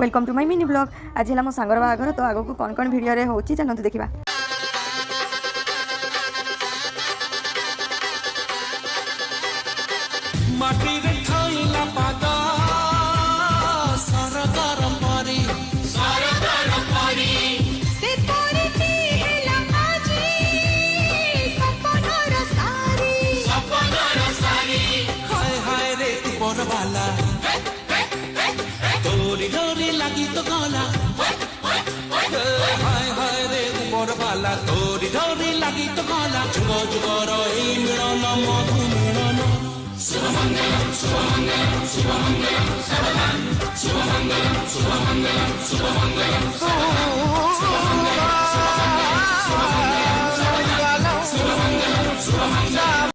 Welcome to my mini blog. आज है मो सांगर बाहागर तो आगो को कौन कौन वीडियो रे होची चलते देखा। तोरी डोरी लगी तो गला हाय हाय रे उमर वाला तोरी डोरी लगी तो गला जुगो जुगो रही मिलन मधु मिलन शुभमंगलम शुभमंगलम शुभमंगलम सर्वदान शुभमंगलम शुभमंगलम शुभमंगलम शुभमंगलम शुभमंगलम